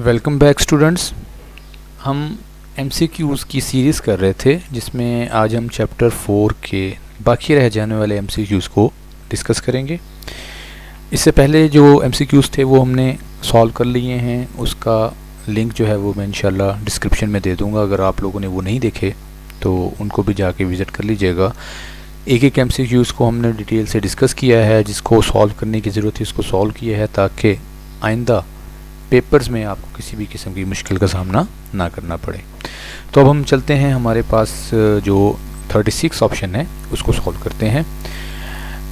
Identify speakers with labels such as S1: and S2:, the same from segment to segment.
S1: Welcome back students. हम MCQs की series कर रहे थे जिसमें आज हम चैप्टर 4 के बाकी रह जाने वाले MCQs को डिस्कस करेंगे। इससे पहले जो MCQs थे वो हमने सॉल्व कर लिए हैं, उसका लिंक जो है वो मैं इंशाल्लाह डिस्क्रिप्शन में दे दूंगा। अगर आप लोगों ने वो नहीं देखे तो उनको भी जाके विज़िट कर लीजिएगा। एक एक MCQs को हमने डिटेल से डिस्कस किया है, जिसको सॉल्व करने की ज़रूरत है उसको सॉल्व किया है ताकि आइंदा पेपर्स में आपको किसी भी किस्म की मुश्किल का सामना ना करना पड़े। तो अब हम चलते हैं, हमारे पास जो 36 ऑप्शन है उसको सॉल्व करते हैं।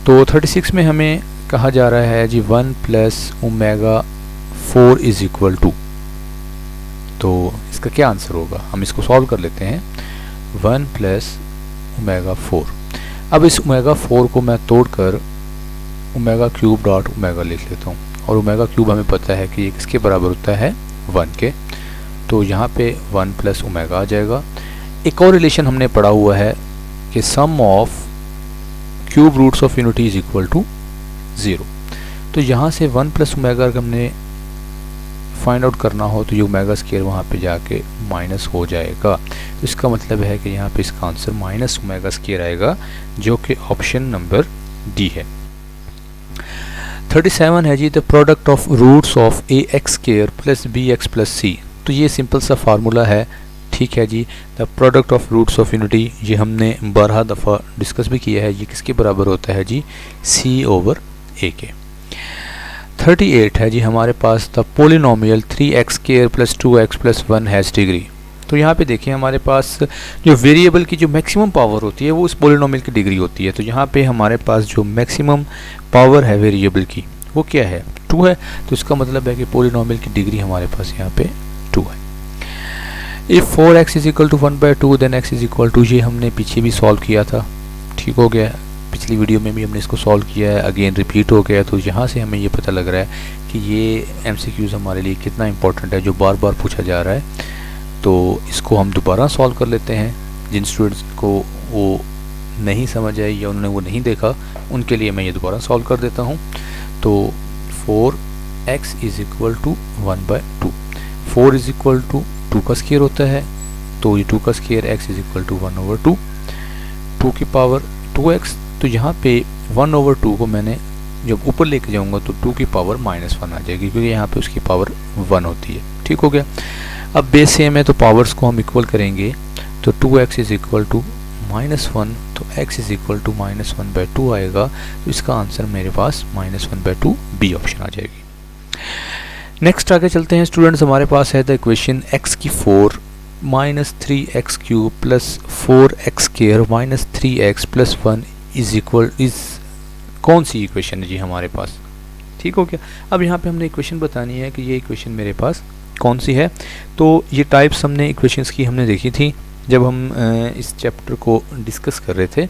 S1: तो 36 में हमें कहा जा रहा है जी 1 + ω4 = 2। तो इसका क्या आंसर होगा, हम इसको सॉल्व कर लेते हैं। 1 + ω4। अब इस ω4 को मैं तोड़कर ω³ लिख लेता हूँ, और ω³ हमें पता है कि ये किसके बराबर होता है, 1 के। तो यहाँ पे 1 + ω आ जाएगा। एक और रिलेशन हमने पढ़ा हुआ है कि sum of cube roots of unity is equal to 0। तो यहाँ से 1 + ω अगर हमने फाइंड आउट करना हो तो ये ω² वहाँ पे जाके माइनस हो जाएगा। तो इसका मतलब है कि यहाँ पे इसका आंसर -ω² आएगा, जो कि ऑप्शन नंबर डी है। 37 है जी the product of roots of ax² + bx + c। तो ये सिंपल सा फार्मूला है, ठीक है जी। The product of roots of unity ये हमने 12 दफ़ा डिस्कस भी किया है। ये किसके बराबर होता है जी, c/a के। 38 है जी हमारे पास the polynomial 3x² + 2x + 1 has degree. तो यहाँ पे देखिए हमारे पास जो वेरिएबल की जो मैक्सिमम पावर होती है वो उस पोलिनोमियल की डिग्री होती है। तो यहाँ पे हमारे पास जो मैक्सिमम पावर है वेरिएबल की वो क्या है, 2 है। तो इसका मतलब है कि पोलिनोमियल की डिग्री हमारे पास यहाँ पे 2 है। If 4x = 1/2 then x = 2। ये हमने पीछे भी सॉल्व किया था, ठीक हो गया। पिछली वीडियो में भी हमने इसको सॉल्व किया है, अगेन रिपीट हो गया। तो यहाँ से हमें ये पता लग रहा है कि ये MCQs हमारे लिए कितना इंपॉर्टेंट है, जो बार बार पूछा जा रहा है। तो इसको हम दोबारा सॉल्व कर लेते हैं। जिन स्टूडेंट्स को वो नहीं समझ आई या उन्होंने वो नहीं देखा, उनके लिए मैं ये दोबारा सॉल्व कर देता हूँ। तो 4x = 1/2। 4 = 2 का स्क्वायर होता है, तो ये 2 का स्क्वायर x = 1/2। 2 की पावर 2x। तो यहाँ पे 1/2 को मैंने जब ऊपर लेके जाऊँगा तो 2 की पावर -1 आ जाएगी, क्योंकि यहाँ पे उसकी पावर 1 होती है, ठीक हो गया। अब बेस सेम है तो पावर्स को हम इक्वल करेंगे। तो 2x = -1, तो x = -1/2 आएगा। तो इसका आंसर मेरे पास -1/2 बी ऑप्शन आ जाएगी। नेक्स्ट आगे चलते हैं स्टूडेंट्स, हमारे पास है the equation x⁴ -3x³ + 4x² - 3x + 1 is कौन सी इक्वेशन है जी हमारे पास, ठीक हो गया। अब यहाँ पे हमने इक्वेशन बतानी है कि ये इक्वेशन मेरे पास कौन सी है। तो ये टाइप्स हमने इक्वेशंस की हमने देखी थी जब हम इस चैप्टर को डिस्कस कर रहे थे।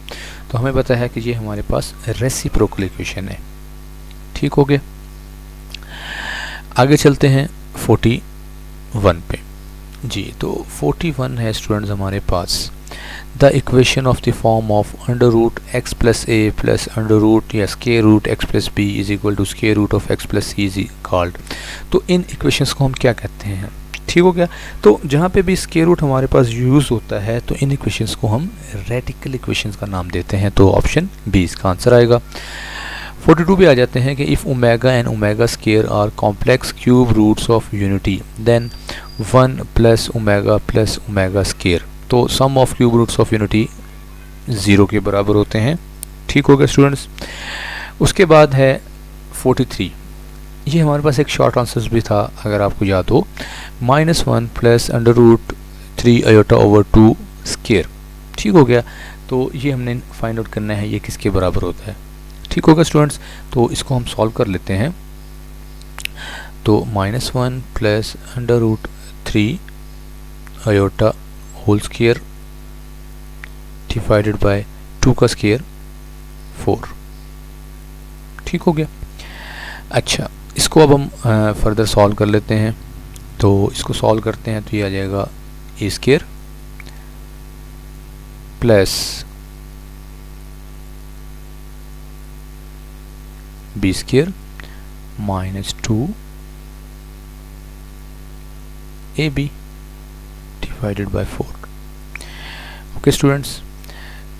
S1: तो हमें पता है कि ये हमारे पास रेसिप्रोकल इक्वेशन है, ठीक हो गया। आगे चलते हैं 41 पे जी। तो 41 है स्टूडेंट्स हमारे पास the equation of the form of √x + a + √ या √x + b = √x + c is called. तो इन इक्वेशंस को हम क्या कहते हैं, ठीक हो गया। तो जहाँ पे भी स्क्वायर रूट हमारे पास यूज़ होता है तो इन इक्वेशंस को हम रेडिकल इक्वेशंस का नाम देते हैं। तो ऑप्शन बी इसका आंसर आएगा। 42 पे आ जाते हैं कि if ω and ω² are complex cube roots of unity then 1 + ω + ω²। तो sum of cube roots of unity 0 के बराबर होते हैं, ठीक हो गया स्टूडेंट्स। उसके बाद है 43। ये हमारे पास एक शॉर्ट आंसर भी था, अगर आपको याद हो, -1 + √3 i/2², ठीक हो गया। तो ये हमने फाइंड आउट करना है ये किसके बराबर होता है, ठीक होगा स्टूडेंट्स। तो इसको हम सॉल्व कर लेते हैं। तो -1 + √3 i² डिवाइडेड बाय 2 का स्क्वायर 4, ठीक हो गया। अच्छा, इसको अब हम फर्दर सॉल्व कर लेते हैं। तो इसको सॉल्व करते हैं तो ये आ जाएगा a² + b² - 2 AB divided by 4। Okay students,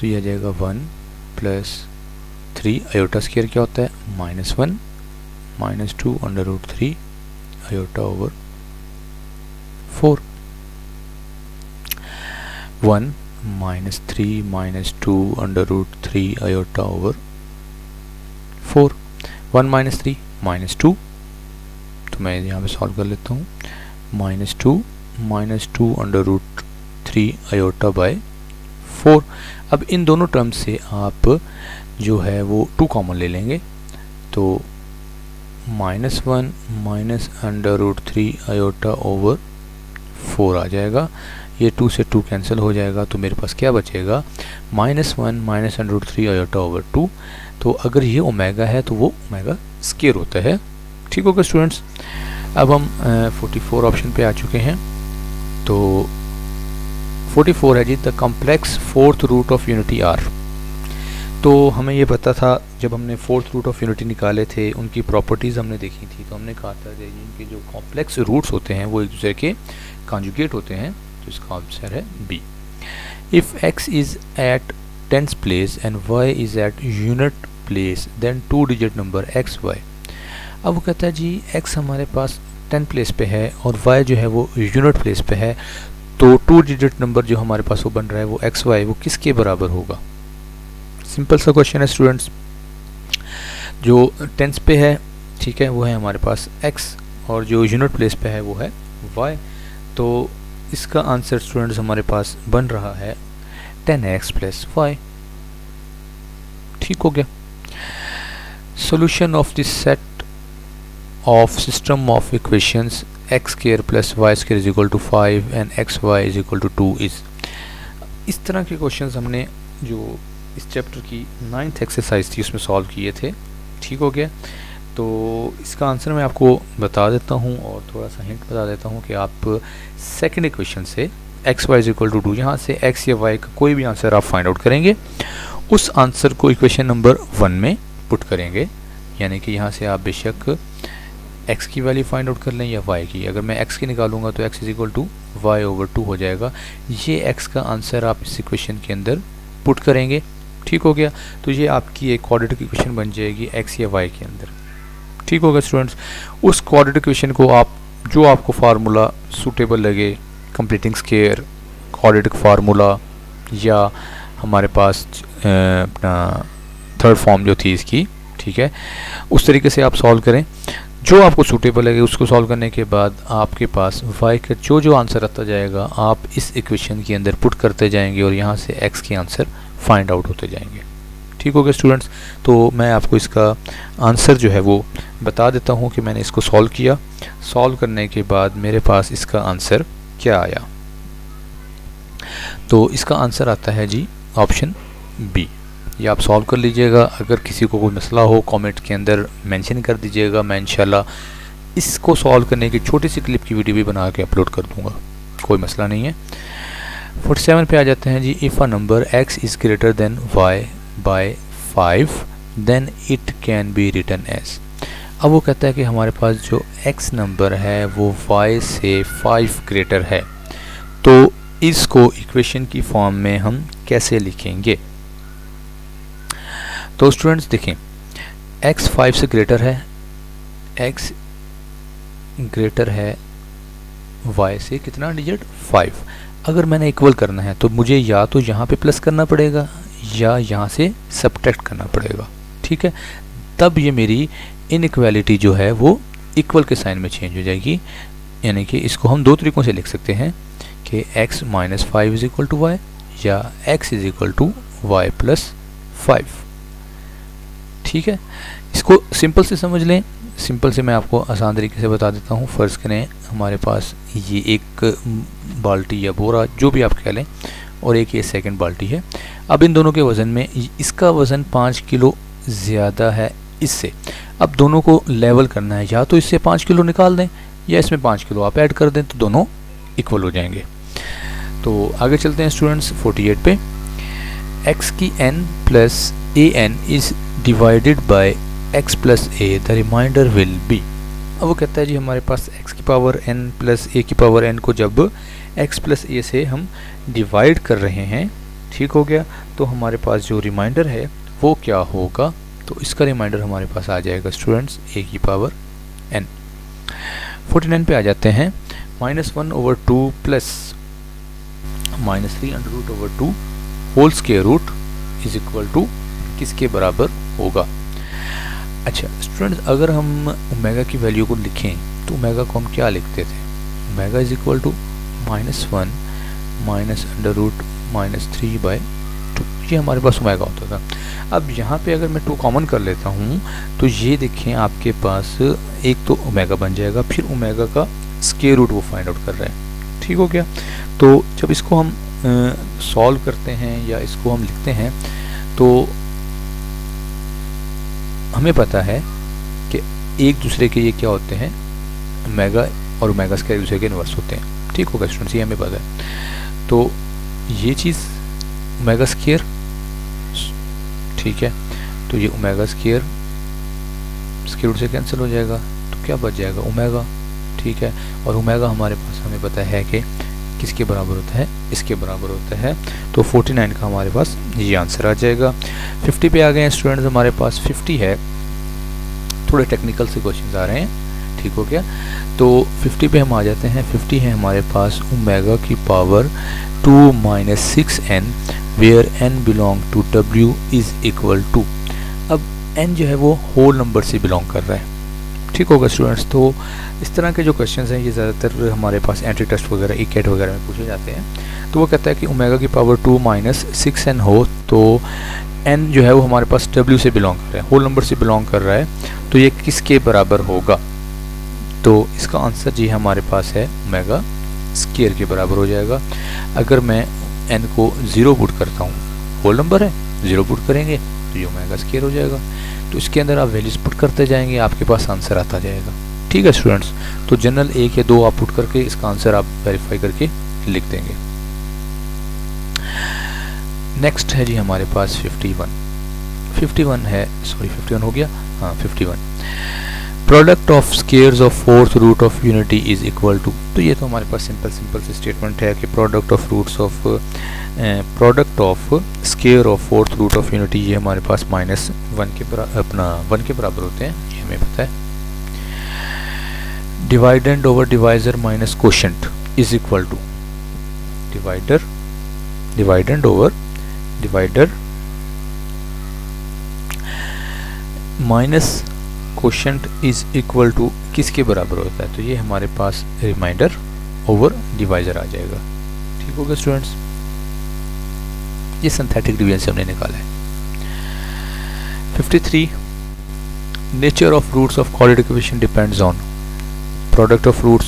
S1: तो ये आ जाएगा 1 प्लस 3 आयोटा स्क्वायर क्या होता है -1 -2 under root 3 iota over 4। 1 -3 -2 under root 3 iota over 4। 1 -3 -2, तो मैं यहाँ पे सॉल्व कर लेता हूँ। -2 अंडर रूट 3 आयोटा बाय 4। अब इन दोनों टर्म से आप जो है वो 2 कॉमन ले लेंगे, तो -1 minus under root 3 iota over 4 आ जाएगा। ये 2 से 2 कैंसिल हो जाएगा, तो मेरे पास क्या बचेगा -1 minus under root 3 iota over 2। तो अगर ये ओमेगा है तो वो ओमेगा स्क्वायर होता है। ठीक होगा स्टूडेंट्स। अब हम 44 ऑप्शन पे आ चुके हैं। तो 44 है जी, the complex fourth root of unity are. तो हमें ये पता था जब हमने फोर्थ रूट ऑफ यूनिटी निकाले थे, उनकी प्रॉपर्टीज़ हमने देखी थी, तो हमने कहा था कि इनके जो कॉम्प्लेक्स रूट्स होते हैं वो एक दूसरे के कॉन्जुगेट होते हैं, तो इसका आंसर है B. If x is at tens place and y is at unit place then 2 digit number X Y. अब वो कहता है जी x हमारे पास 10 प्लेस पे है और y जो है वो यूनिट प्लेस पे है, तो 2 डिजिट नंबर जो हमारे पास वो बन रहा है वो एक्स वाई वो किसके बराबर होगा। सिंपल सा क्वेश्चन है स्टूडेंट्स। जो टेंस पे है, ठीक है, वो है हमारे पास x, और जो यूनिट प्लेस पे है वो है y। तो इसका आंसर स्टूडेंट्स हमारे पास बन रहा है 10x प्लस y। ठीक हो गया। Solution of this set of system of equations x square plus y square is equal to 5 and xy is equal to 2 is. इस तरह के क्वेश्चंस हमने जो इस चैप्टर की 9th एक्सरसाइज थी उसमें सॉल्व किए थे। ठीक हो गया। तो इसका आंसर मैं आपको बता देता हूँ और थोड़ा सा हिंट बता देता हूँ कि आप सेकंड इक्वेशन से xy इज इक्वल टू 2, यहाँ से x या y का कोई भी आंसर आप फाइंड आउट करेंगे, उस आंसर को इक्वेशन नंबर 1 में पुट करेंगे। यानी कि यहाँ से आप बेशक x की वैल्यू फाइंड आउट कर लें या y की। अगर मैं x की निकालूंगा तो x is equal to y over 2 हो जाएगा। ये x का आंसर आप इस इक्वेशन के अंदर पुट करेंगे। ठीक हो गया। तो ये आपकी एक क्वाड्रेटिक इक्वेशन बन जाएगी x या y के अंदर। ठीक होगा स्टूडेंट्स। उस क्वाड्रेटिक इक्वेशन को आप जो आपको फार्मूला सूटेबल लगे, कंप्लीटिंग स्क्वायर, क्वाड्रेटिक फार्मूला, या हमारे पास अपना थर्ड फॉर्म जो थी इसकी, ठीक है, उस तरीके से आप सॉल्व करें। जो आपको सूटेबल लगे उसको सॉल्व करने के बाद आपके पास y का जो आंसर आता जाएगा आप इस इक्वेशन के अंदर पुट करते जाएंगे और यहाँ से x के आंसर फाइंड आउट होते जाएंगे। ठीक हो गया स्टूडेंट्स। तो मैं आपको इसका आंसर जो है वो बता देता हूँ कि मैंने इसको सॉल्व किया। सॉल्व करने के बाद मेरे पास इसका आंसर क्या आया। तो इसका आंसर आता है जी ऑप्शन बी। ये आप सॉल्व कर लीजिएगा। अगर किसी को कोई मसला हो कमेंट के अंदर मेंशन कर दीजिएगा। मैं इंशाल्लाह इसको सॉल्व करने की छोटी सी क्लिप की वीडियो भी बना के अपलोड कर दूंगा, कोई मसला नहीं है। 47 पे आ जाते हैं जी। If a number x is greater than y by 5 then it can be written as. अब वो कहता है कि हमारे पास जो x नंबर है वो y से 5 ग्रेटर है, तो इसको इक्वेशन की फॉर्म में हम कैसे लिखेंगे। तो स्टूडेंट्स देखें, x 5 से ग्रेटर है, x ग्रेटर है y से कितना डिजिट 5। अगर मैंने इक्वल करना है तो मुझे या तो यहाँ पे प्लस करना पड़ेगा या यहाँ से सब्ट्रैक्ट करना पड़ेगा। ठीक है, तब ये मेरी इनइक्वालिटी जो है वो इक्वल के साइन में चेंज हो जाएगी। यानी कि इसको हम दो तरीक़ों से लिख सकते हैं कि x minus 5 is equal to Y या x is equal to Y plus 5। ठीक है, इसको सिंपल से समझ लें। सिंपल से मैं आपको आसान तरीके से बता देता हूँ। फ़र्ज़ करें हमारे पास ये एक बाल्टी या बोरा जो भी आप कह लें और एक ये सेकंड बाल्टी है। अब इन दोनों के वज़न में इसका वज़न 5 किलो ज़्यादा है इससे। अब दोनों को लेवल करना है, या तो इससे 5 किलो निकाल दें या इसमें 5 किलो आप ऐड कर दें, तो दोनों इक्वल हो जाएंगे। तो आगे चलते हैं स्टूडेंट्स 48 पे। x की n plus a n is divided by x plus a, the remainder will be. अब वो कहता है जी हमारे पास x की पावर n प्लस a की पावर n को जब x प्लस a से हम डिवाइड कर रहे हैं, ठीक हो गया, तो हमारे पास जो रिमाइंडर है वो क्या होगा, तो इसका रिमाइंडर हमारे पास आ जाएगा स्टूडेंट्स a की पावर n। 49 पे आ जाते हैं, -1/2 plus -3√2 whole square root is equal to किसके बराबर होगा। अच्छा स्टूडेंट्स, अगर हम ओमेगा की वैल्यू को लिखें तो ओमेगा को हम क्या लिखते थे, ओमेगा इज इक्वल टू -1 -√-3/2, ये हमारे पास ओमेगा होता था। अब यहाँ पे अगर मैं 2 कॉमन कर लेता हूँ तो ये देखें आपके पास एक तो ओमेगा बन जाएगा, फिर ओमेगा का स्क्वायर रूट वो फाइंड आउट कर रहा है, ठीक हो गया। तो जब इसको हम सॉल्व करते हैं या इसको हम लिखते हैं तो हमें पता है कि एक दूसरे के ये क्या होते हैं, ओमेगा और ओमेगा स्क्वायर एक दूसरे के इन्वर्स होते हैं, ठीक होगा स्टूडेंट्स, ये हमें पता है। तो ये चीज़ ओमेगा स्क्वायर, ठीक है, तो ये ओमेगा स्क्वायर स्क्वायर रूट से कैंसिल हो जाएगा, तो क्या बच जाएगा ओमेगा, ठीक है, और ओमेगा हमारे पास हमें पता है कि किसके बराबर होता है, इसके बराबर होता है। तो 49 का हमारे पास ये आंसर आ जाएगा। 50 पे आ गए हैं स्टूडेंट्स, हमारे पास 50 है, थोड़े टेक्निकल से क्वेश्चंस आ रहे हैं, ठीक हो गया। तो 50 पे हम आ जाते हैं, 50 है हमारे पास ओमेगा की power 2 - 6n where n belong to w is equal to, अब n जो है वो होल नंबर से बिलोंग कर रहा है, ठीक होगा स्टूडेंट्स। तो इस तरह के जो क्वेश्चंस हैं ये ज़्यादातर हमारे पास एंट्री टेस्ट वगैरह ECAT वगैरह में पूछे जाते हैं। तो वो कहता है कि ओमेगा की पावर 2 - 6n हो तो n जो है वो हमारे पास w से बिलोंग कर रहा है, होल नंबर से बिलोंग कर रहा है, तो ये किसके बराबर होगा, तो इसका आंसर जी हमारे पास है ओमेगा स्क्वायर के बराबर हो जाएगा। अगर मैं n को 0 पुट करता हूँ, होल नंबर है 0 पुट करेंगे तो ये ओमेगा स्क्वायर हो जाएगा, तो इसके अंदर आप वैल्यूज पुट करते जाएंगे, आपके पास आंसर आता जाएगा, ठीक है स्टूडेंट्स। तो जनरल 1 या 2 आप पुट करके इसका आंसर आप वेरीफाई करके लिख देंगे। नेक्स्ट है जी हमारे पास 51 है, सॉरी 51 हो गया, हाँ 51, product of squares of fourth root of unity is equal to, तो ये तो हमारे पास सिंपल से स्टेटमेंट है कि product of square of fourth root of unity ये हमारे पास -1 के बराबर होते हैं, ये हमें पता है। Dividend over divisor minus quotient is equal to, dividend over divider minus quotient is equal to किसके बराबर होता है, तो ये हमारे पास रिमाइंडर ओवर डिवाइजर आ जाएगा, ठीक होगा स्टूडेंट्स। ये सिंथेटिक डिवीजन से हमने निकाला है। 53 nature of roots of quadratic equation depends on product of roots,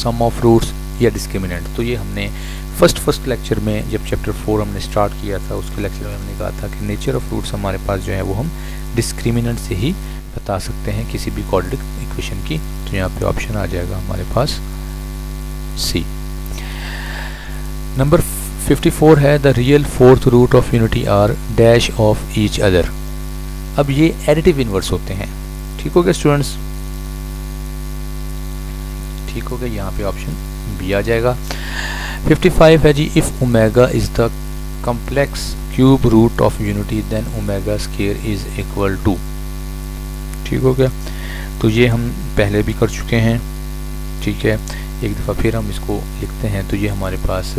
S1: sum of roots या डिस्क्रिमिनेंट। तो ये हमने फर्स्ट लेक्चर में जब चैप्टर 4 हमने स्टार्ट किया था उसके लेक्चर में हमने कहा था कि नेचर ऑफ रूट्स हमारे पास जो है वो हम डिस्क्रिमिनेंट से ही बता सकते हैं किसी भी क्वाड्रेटिक इक्वेशन की। तो यहाँ पे ऑप्शन आ जाएगा हमारे पास सी। नंबर 54 है the real fourth root of unity are dash of each other. अब ये एडिटिव इनवर्स होते हैं, ठीक हो गया स्टूडेंट्स, ठीक हो गया, यहाँ पे ऑप्शन बी आ जाएगा। 55 है जी if omega is the complex cube root of unity then omega square is equal to, ठीक हो गया। तो ये हम पहले भी कर चुके हैं, ठीक है, एक दफ़ा फिर हम इसको लिखते हैं। तो ये हमारे पास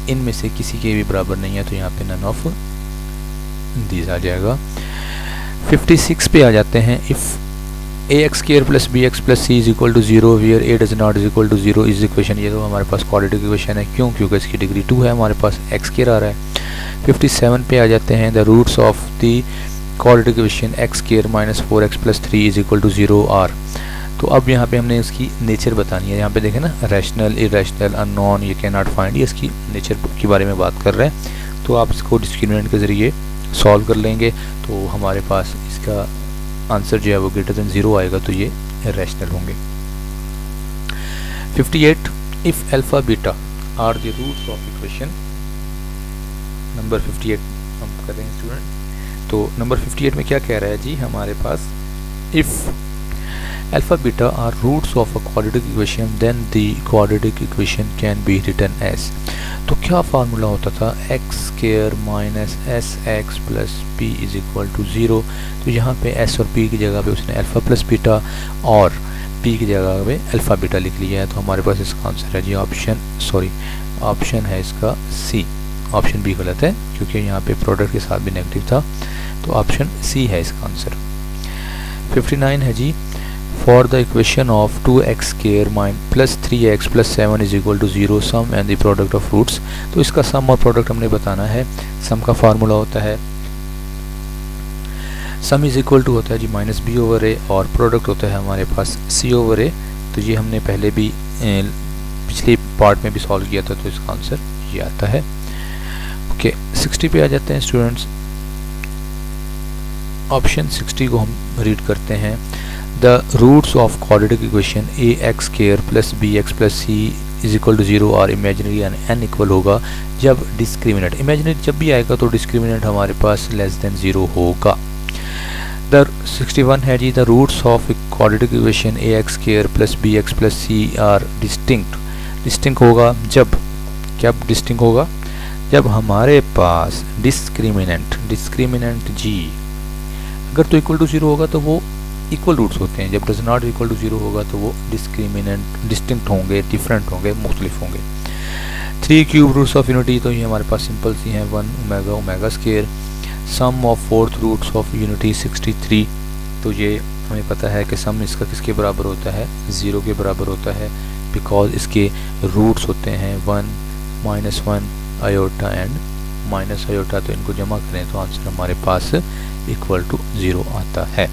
S1: इनमें से किसी के भी बराबर नहीं है, तो यहाँ पे नन ऑफ दीज आ जाएगा। 56 पे आ जाते हैं if ax square plus bx plus c is equal to 0 where a does not is equal to 0 इस इक्वेशन, ये तो हमारे पास क्वाड्रेटिक इक्वेशन है, क्यों, क्योंकि इसकी डिग्री 2 है, हमारे पास x स्क्वायर आ रहा है। 57 पे आ जाते हैं the roots of the quadratic equation x square minus 4x plus 3 is equal to 0 are. तो अब यहाँ पे हमने इसकी नेचर बतानी है। यहाँ पे देखें ना, रैशनल, इरेशनल, अननोन, ये कैन नॉट फाइंड, ये इसकी नेचर के बारे में बात कर रहे हैं। तो आप इसको डिस्क्रिमिनेंट के ज़रिए सॉल्व कर लेंगे तो हमारे पास इसका आंसर जो है वो ग्रेटर देन 0 आएगा, तो ये रैशनल होंगे। 58 if alpha beta are the roots of equation, number 58 हम कर रहे हैं स्टूडेंट। तो नंबर 58 में क्या कह रहा है जी हमारे पास, if alpha beta are roots of a quadratic equation then the quadratic equation can be written as. तो क्या फार्मूला होता था, X square minus S X plus P is equal to 0। तो यहाँ पे एस और पी की जगह पे उसने अल्फा प्लस बीटा और पी की जगह पे अल्फा बीटा लिख लिया है। तो हमारे पास इसका आंसर है जी ऑप्शन है इसका सी। ऑप्शन बी गलत है क्योंकि यहाँ पे प्रोडक्ट के साथ भी नेगेटिव था, तो ऑप्शन सी है इसका आंसर। 59 है जी, for the equation of 2x square plus 3x plus 7 is equal to 0 sum and the product of roots. तो इसका सम और प्रोडक्ट हमने बताना है। सम का फार्मूला होता है, सम इज इक्वल टू होता है जी माइनस बी ओवर ए और प्रोडक्ट होता है हमारे पास सी ओवर ए। तो ये हमने पहले भी पिछले पार्ट में भी सॉल्व किया था, तो इसका आंसर ये आता है। ओके 60 पे आ जाते हैं स्टूडेंट्स। ऑप्शन 60 को हम रीड करते हैं। The roots of quadratic equation A x square plus B x plus C is equal to 0 और इमेजिनरी एंड एन इक्वल होगा जब डिस्क्रिमिनेंट, इमेजिनरी जब भी आएगा तो डिस्क्रिमिनेंट हमारे पास लेस देन 0 होगा। द 61 है जी, the roots of quadratic equation A x square plus B x plus c are distinct होगा जब डिस्टिंक्ट होगा जब हमारे पास डिस्क्रिमिनेंट जी अगर तो इक्वल टू 0 होगा तो वो इक्वल रूट्स होते हैं, जब डज नॉट इक्वल टू 0 होगा तो वो डिस्टिंक्ट होंगे, डिफरेंट होंगे, मुख्तलिफ होंगे। 3 क्यूब रूट्स ऑफ यूनिटी, तो ये हमारे पास सिंपल सी हैं 1 omega omega square. Sum of fourth roots of unity 63, तो ये हमें पता है कि सम इसका किसके बराबर होता है, 0 के बराबर होता है, बिकॉज इसके रूट्स होते हैं 1 minus 1 iota and minus iota. तो इनको जमा करें तो आंसर हमारे पास इक्वल टू 0 आता है।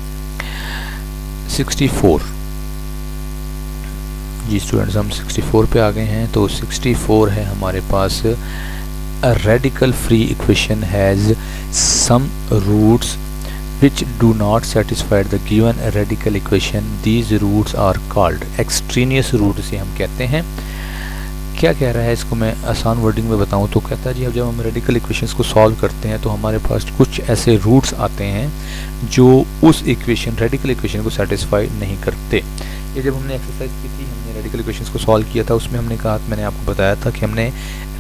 S1: 64 जी स्टूडेंट्स, हम 64 पे आ गए हैं। तो 64 है हमारे पास, a radical free equation has some roots which do not satisfy the given radical equation. These roots are called extraneous root से हम कहते हैं। क्या कह रहा है, इसको मैं आसान वर्डिंग में बताऊं तो कहता है जी, अब जब हम रेडिकल इक्वेशंस को सॉल्व करते हैं तो हमारे पास कुछ ऐसे रूट्स आते हैं जो उस रेडिकल इक्वेशन को सेटिस्फाई नहीं करते। ये जब हमने एक्सरसाइज की थी, हमने रेडिकल इक्वेशंस को सॉल्व किया था, उसमें हमने कहा, मैंने आपको बताया था कि हमने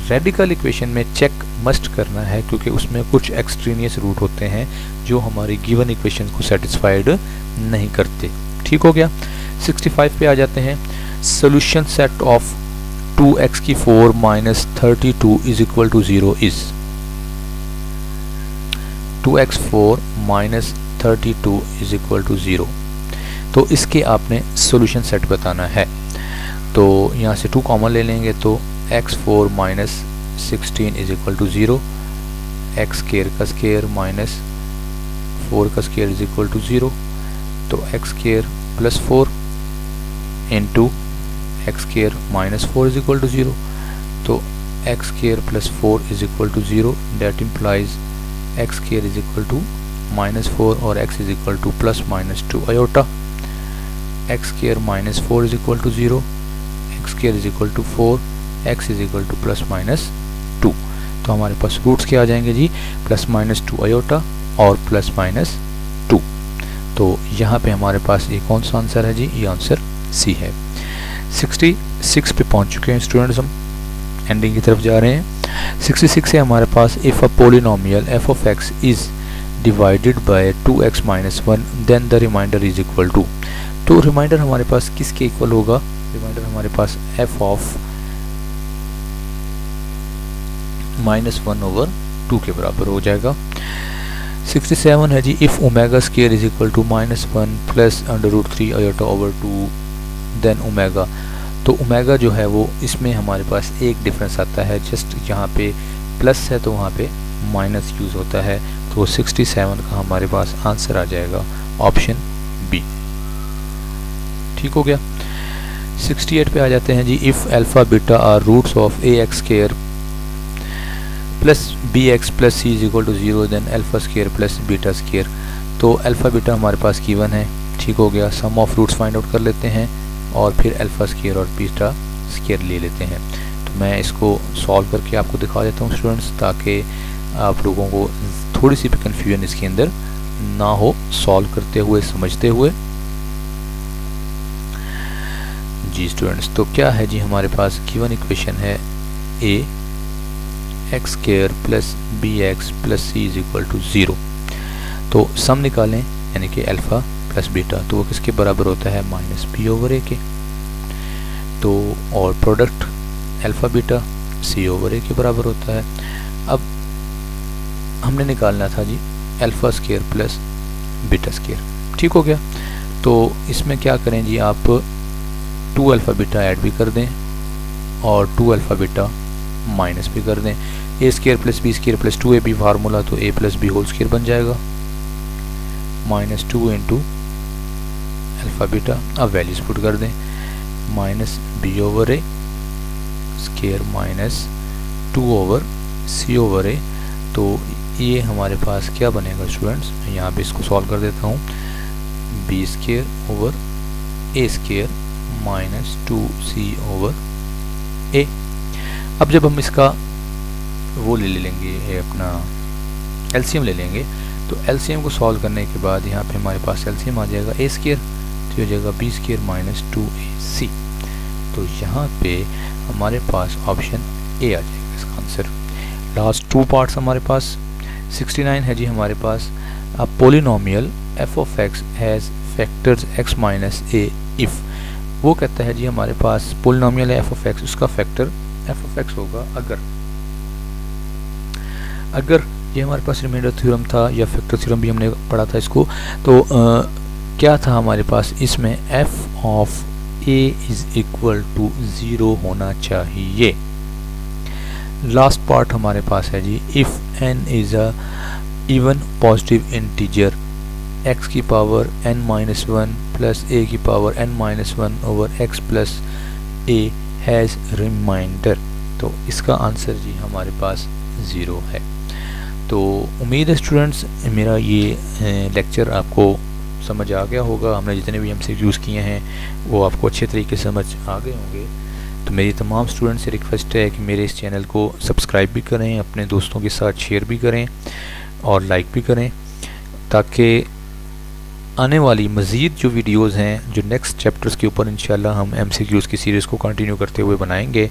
S1: रेडिकल इक्वेशन में चेक मस्ट करना है क्योंकि उसमें कुछ एक्सट्रेनियस रूट होते हैं जो हमारी गिवन इक्वेशन को सेटिस्फाइड नहीं करते। ठीक हो गया। 65 पे आ जाते हैं। सोल्यूशन सेट ऑफ 2x की 4 minus 32 is equal to 0 is 2x 4 minus 32 is equal to 0। तो इसके आपने सोल्यूशन सेट बताना है। तो यहाँ से 2 कॉमन ले लेंगे तो x4 minus 16 is equal to 0, X square का स्क्वायर माइनस 4 का स्क्वायर इज इक्वल टू 0। तो X square plus 4 into X square minus 4 is equal to 0। तो X square plus 4 is equal to 0, that implies X square is equal to minus 4 और x is equal to plus minus 2 iota. X square minus 4 is equal to 0, X square is equal to 4, x is equal to plus minus 2। तो हमारे पास roots क्या आ जाएंगे जी, plus minus 2 iota और plus minus 2। तो यहाँ पे हमारे पास ये कौन सा आंसर है जी, ये आंसर सी है। 66 पे पहुँच चुके हैं स्टूडेंट्स, हम एंडिंग की तरफ जा रहे हैं। 66 है हमारे पास, if a polynomial f of x is divided by 2x minus 1 then the remainder is equal to. तो रिमाइंडर हमारे पास किसके इक्वल होगा, रिमाइंडर हमारे पास f ऑफ माइनस 1 ओवर 2 के बराबर हो जाएगा। 67 है जी, if omega square is equal to minus 1 plus under root 3 iota over 2 then omega. तो ओमेगा जो है वो इसमें हमारे पास एक डिफरेंस आता है, जस्ट यहाँ पे प्लस है तो वहाँ पे माइनस यूज़ होता है। तो 67 का हमारे पास आंसर आ जाएगा ऑप्शन बी। ठीक हो गया। 68 पे आ जाते हैं जी, if alpha beta are roots of a x square plus B x plus C is equal to 0 then alpha square plus beta square. तो अल्फ़ा बीटा हमारे पास गिवन है। ठीक हो गया। Sum of roots find out कर लेते हैं और फिर अल्फ़ा स्क्वायर और बीटा स्क्वायर ले लेते हैं। तो मैं इसको सॉल्व करके आपको दिखा देता हूँ स्टूडेंट्स, ताकि आप लोगों को थोड़ी सी भी कन्फ्यूजन इसके अंदर ना हो, सॉल्व करते हुए समझते हुए। जी स्टूडेंट्स, तो क्या है जी हमारे पास गिवन इक्वेशन है a x square plus B x plus C is equal to 0। तो सम निकालें यानी कि अल्फ़ा प्लस बीटा, तो वो किसके बराबर होता है माइनस बी ओवर ए के। तो और product alpha beta c over a के बराबर होता है। अब हमने निकालना था जी alpha square plus beta square, ठीक हो गया। तो इसमें क्या करें जी, आप 2 अल्फ़ा बीटा ऐड भी कर दें और 2 अल्फ़ा बीटा माइनस भी कर दें। A square plus b square plus 2 a b formula, तो a plus b whole square बन जाएगा माइनस 2 इंटू अल्फ़ा बीटा। अब वैल्यूज पुट कर दें, minus b over a square minus 2 over c over a. तो ये हमारे पास क्या बनेगा स्टूडेंट्स, यहाँ पे इसको सॉल्व कर देता हूँ, B square over a square minus 2c over ए। अब जब हम इसका वो ले लेंगे अपना एलसीएम ले लेंगे, तो एलसीएम को सॉल्व करने के बाद यहाँ पे हमारे पास एलसीएम आ जाएगा ए स्क्वायर, तो हो जाएगा बी स्क्वायर माइनस 2ac। तो यहाँ पे हमारे पास ऑप्शन ए आ जाएगा इसका आंसर। लास्ट 2 पार्ट्स हमारे पास 69 है जी हमारे पास, a polynomial f of x has factors x minus a if. वो कहता है जी हमारे पास पोलिनोमियल है एफ ऑफ एक्स, उसका फैक्टर एफ ऑफ एक्स होगा अगर ये हमारे पास रिमाइंडर थ्योरम था या फैक्टर थ्योरम भी हमने पढ़ा था इसको। तो क्या था हमारे पास इसमें f of a is equal to 0 होना चाहिए। लास्ट पार्ट हमारे पास है जी, if n is a even positive integer x की पावर n-1 प्लस a की power n-1 over x plus a has remainder. तो इसका आंसर जी हमारे पास 0 है। तो उम्मीद है स्टूडेंट्स मेरा ये लेक्चर आपको समझ आ गया होगा। हमने जितने भी MCQs किए हैं वो आपको अच्छे तरीके से समझ आ गए होंगे। तो मेरी तमाम स्टूडेंट्स से रिक्वेस्ट है कि मेरे इस चैनल को सब्सक्राइब भी करें, अपने दोस्तों के साथ शेयर भी करें और लाइक भी करें, ताकि आने वाली मज़ीद जो वीडियोस हैं, जो नेक्स्ट चैप्टर्स के ऊपर इंशाल्लाह हम MCQs की सीरीज़ को कंटिन्यू करते हुए बनाएंगे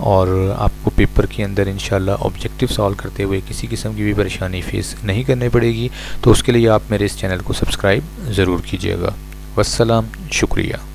S1: और आपको पेपर के अंदर इंशाल्लाह ऑब्जेक्टिव सॉल्व करते हुए किसी किस्म की भी परेशानी फेस नहीं करनी पड़ेगी। तो उसके लिए आप मेरे इस चैनल को सब्सक्राइब ज़रूर कीजिएगा। वस्सलाम, शुक्रिया।